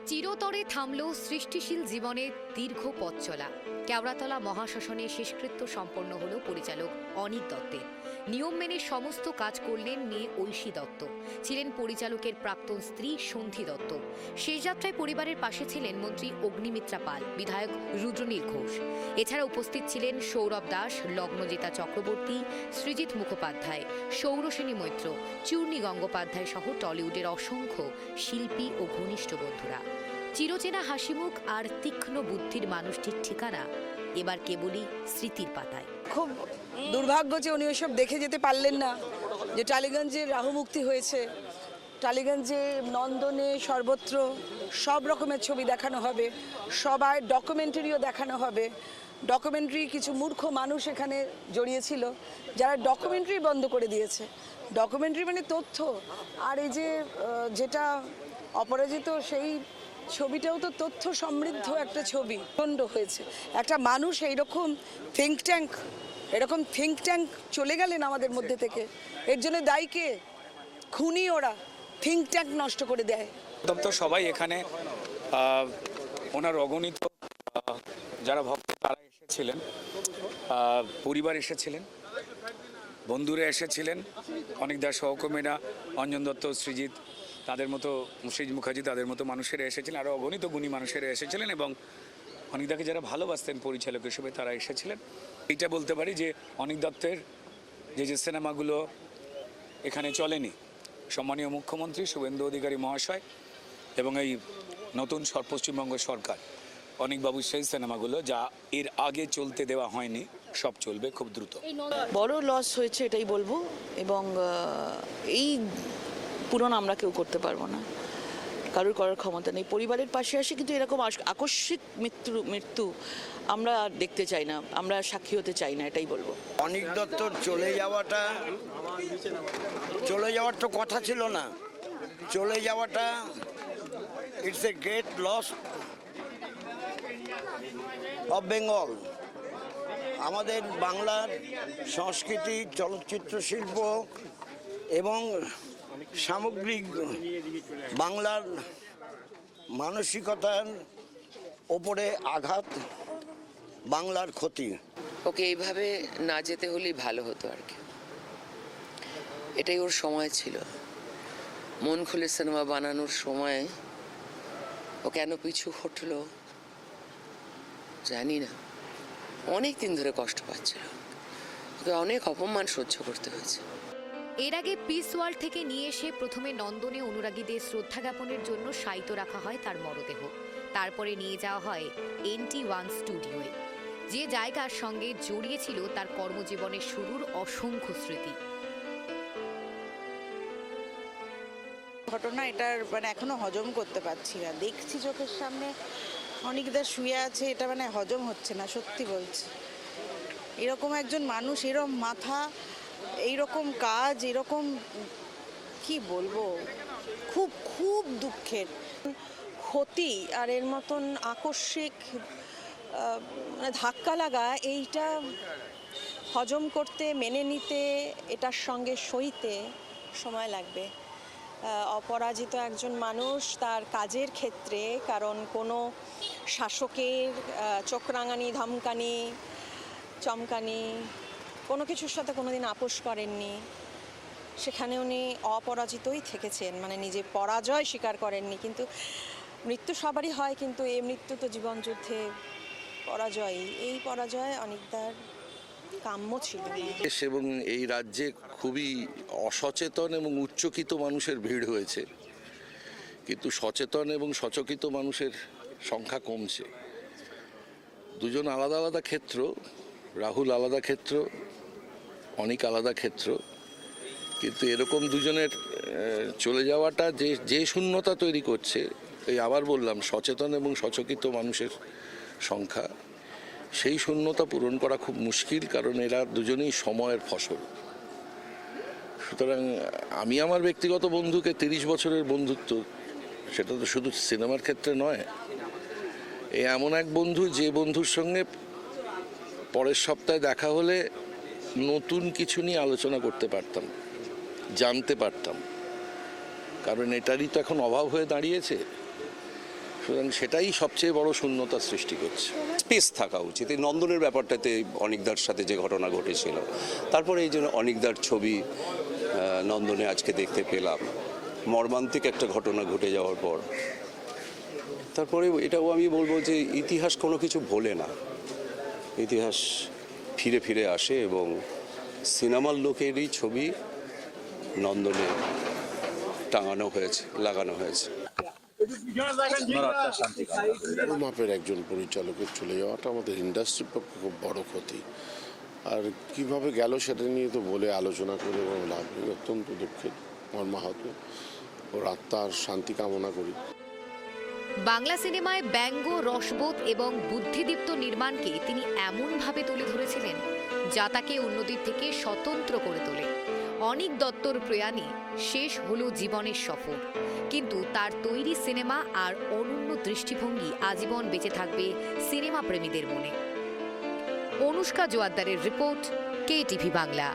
চিরতরে থামল সৃষ্টিশীল জীবনের দীর্ঘ পথ চলা। কেওড়াতলা মহাশ্মশানে শেষকৃত্য সম্পন্ন হল পরিচালক অনিক দত্তের। নিয়ম মেনে সমস্ত কাজ করলেন মেয়ে ঐশী দত্ত, ছিলেন পরিচালকের প্রাক্তন স্ত্রী সন্ধি দত্ত। শেষ যাত্রায় পরিবারের পাশে ছিলেন মন্ত্রী অগ্নিমিত্রা পাল, বিধায়ক রুদ্রনীল ঘোষ। এছাড়া উপস্থিত ছিলেন সৌরভ দাস, লগ্নজিতা চক্রবর্তী, সৃজিত মুখোপাধ্যায়, সৌরসেনী মৈত্র, চূর্ণী গঙ্গোপাধ্যায় সহ টলিউডের অসংখ্য শিল্পী ও ঘনিষ্ঠ বন্ধুরা। চিরচেনা হাসিমুখ আর তীক্ষ্ণ বুদ্ধির মানুষটির ঠিকানা এবার কেবলই স্মৃতির পাতায়। খুব দুর্ভাগ্য যে উনি ওইসব দেখে যেতে পারলেন না, যে টালিগঞ্জে রাহু মুক্তি হয়েছে, টালিগঞ্জে নন্দনে সর্বত্র সব রকমের ছবি দেখানো হবে, সবাই ডকুমেন্টারিও দেখানো হবে। ডকুমেন্টারি কিছু মূর্খ মানুষ এখানে জড়িয়েছিল, যারা ডকুমেন্টারি বন্ধ করে দিয়েছে। ডকুমেন্টারি মানে তথ্য, আর এই যে যেটা অপরাজিত সেই ছবিটাও তো তথ্য সমৃদ্ধ একটা ছবি। খণ্ড হয়েছে একটা মানুষ, এরকম থিঙ্ক ট্যাঙ্ক চলে গেলেন আমাদের মধ্যে থেকে। এর জন্য দায়ী কে? খুনি ওরা, থিঙ্ক ট্যাঙ্ক নষ্ট করে দেয়। তো সবাই এখানে ওনার অগণিত যারা ভক্ত তারা এসেছিলেন, পরিবার এসেছিলেন, বন্ধুরা এসেছিলেন, অনেকদার সহকর্মীরা, অঞ্জন দত্ত, সৃজিত, তাদের মতো মুর্শিদ মুখার্জি, তাদের মতো মানুষেরা এসেছিলেন, আরও অগণিত গুণী মানুষেরা এসেছিলেন, এবং অনিকদাকে যারা ভালোবাসতেন পরিচালক হিসেবে তারা এসেছিলেন। এইটা বলতে পারি যে অনিক দত্তের যে সিনেমাগুলো এখানে চলেনি, সম্মানীয় মুখ্যমন্ত্রী শুভেন্দু অধিকারী মহাশয় এবং এই নতুন পশ্চিমবঙ্গ সরকার, অনিকবাবুর সেই সিনেমাগুলো যা এর আগে চলতে দেওয়া হয়নি, সব চলবে খুব দ্রুত। বড় লস হয়েছে এটাই বলবো, এবং এই পূরণ আমরা কেউ করতে পারবো না, কারোর করার ক্ষমতা নেই। পরিবারের পাশে আসে, কিন্তু এরকম আকস্মিক মৃত্যু আমরা দেখতে চাই না, আমরা সাক্ষী হতে চাই না, এটাই বলবো। অনিক দত্তর চলে যাওয়ার তো কথা ছিল না। চলে যাওয়াটা it's a great loss of Bengal. আমাদের বাংলার সংস্কৃতি, চলচ্চিত্র শিল্প এবং সামগ্রিক বাংলার মানসিকতার ওপরে আঘাত, বাংলার ক্ষতি। ওকে এইভাবে না যেতে হলেই ভালো হতো আর কি। এটাই ওর সময় ছিল, মন খুলে সিনেমা বানানোর সময়। ও কেন পিছু হটলো জানি না, অনেক দিন ধরে কষ্ট পাচ্ছিল, ওকে অনেক অপমান সহ্য করতে হয়েছে। এর আগে পিস ওয়ার্ল্ড থেকে নিয়ে এসে প্রথমে নন্দনে অনুরাগীদের শ্রদ্ধা জ্ঞাপনের জন্য শায়িত রাখা হয় তার মরদেহ। তারপরে নিয়ে যাওয়া হয় NT1 স্টুডিওয়ে, যে জায়গার সঙ্গে জড়িয়েছিল তার কর্মজীবনের শুরুর অসংখ্য স্মৃতি। ঘটনা এটার এখনো হজম করতে পারছি না। দেখছি চোখের সামনে অনেকদের শুয়ে আছে, এটা হজম হচ্ছে না, সত্যি বলছি। এরকম একজন মানুষ, এরকম মাথা, এইরকম কাজ, এরকম কি বলবো, খুব খুব দুঃখের ক্ষতি। আর এর মতন আকস্মিক ধাক্কা লাগা, এইটা হজম করতে, মেনে নিতে, এটার সঙ্গে সইতে সময় লাগবে। অপরাজিত একজন মানুষ তার কাজের ক্ষেত্রে, কারণ কোনো শাসকের চোখ রাঙানি, ধমকানি, চমকানি কোনো কিছুর সাথে কোনোদিন আপোষ করেননি। সেখানে উনি অপরাজিতই থেকেছেন, নিজে পরাজয় স্বীকার করেননি। কিন্তু মৃত্যু সবারই হয়, কিন্তু এই মৃত্যু তো জীবনযুদ্ধে পরাজয়। এই পরাজয় অনেকদার কাম্য ছিল না। এবং এই রাজ্যে খুবই অসচেতন এবং উচ্চকিত মানুষের ভিড় হয়েছে, কিন্তু সচেতন এবং সচকিত মানুষের সংখ্যা কমছে। দুজন আলাদা আলাদা ক্ষেত্র, রাহুল আলাদা ক্ষেত্র, অনেক আলাদা ক্ষেত্র, কিন্তু এরকম দুজনের চলে যাওয়াটা যে শূন্যতা তৈরি করছে, এই আবার বললাম সচেতন এবং সচকিত মানুষের সংখ্যা, সেই শূন্যতা পূরণ করা খুব মুশকিল, কারণ এরা দুজনেই সময়ের ফসল। সুতরাং আমি আমার ব্যক্তিগত বন্ধুকে 30 বছরের বন্ধুত্ব, সেটা তো শুধু সিনেমার ক্ষেত্রে নয়, এই এমন এক বন্ধু যে বন্ধুর সঙ্গে পরের সপ্তাহে দেখা হলে নতুন কিছু নিয়ে আলোচনা করতে পারতাম, জানতে পারতাম, কারণ এটারই তো এখন অভাব হয়ে দাঁড়িয়েছে। সুতরাং সেটাই সবচেয়ে বড় শূন্যতার সৃষ্টি করছে। স্পেস থাকা উচিত। এই নন্দনের ব্যাপারটাতে অনিকদার সাথে যে ঘটনা ঘটেছিল, তারপরে এই যে অনিকদার ছবি নন্দনে আজকে দেখতে পেলাম, মর্মান্তিক একটা ঘটনা ঘটে যাওয়ার পর, তারপরে এটাও আমি বলবো যে ইতিহাস কোনো কিছু ভোলে না, ইতিহাস ফিরে ফিরে আসে এবং সিনেমার লোকেরই ছবি নন্দনে টাঙানো হয়েছে, লাগানো হয়েছে। মাপের একজন পরিচালকের চলে যাওয়াটা আমাদের ইন্ডাস্ট্রির পক্ষে খুব বড় ক্ষতি। আর কিভাবে গেল সেটা নিয়ে তো বলে আলোচনা করে এবং লাভ নেই। অত্যন্ত দুঃখের, মর্মাহত। ওর আত্মার শান্তি কামনা করি। বাংলা সিনেমায় ব্যঙ্গ, রসবোধ এবং বুদ্ধিদীপ্ত নির্মাণকে তিনি এমনভাবে তুলে ধরেছিলেন যা তাকে অন্যদের থেকে স্বতন্ত্র করে তোলে। অনিক দত্তর প্রয়াণে শেষ হলো জীবনের সফর, কিন্তু তার তৈরি সিনেমা আর অনন্য দৃষ্টিভঙ্গি আজীবন বেঁচে থাকবে সিনেমা প্রেমীদের মনে। অনুষ্কা জোয়াদ্দারের রিপোর্ট, KTV বাংলা।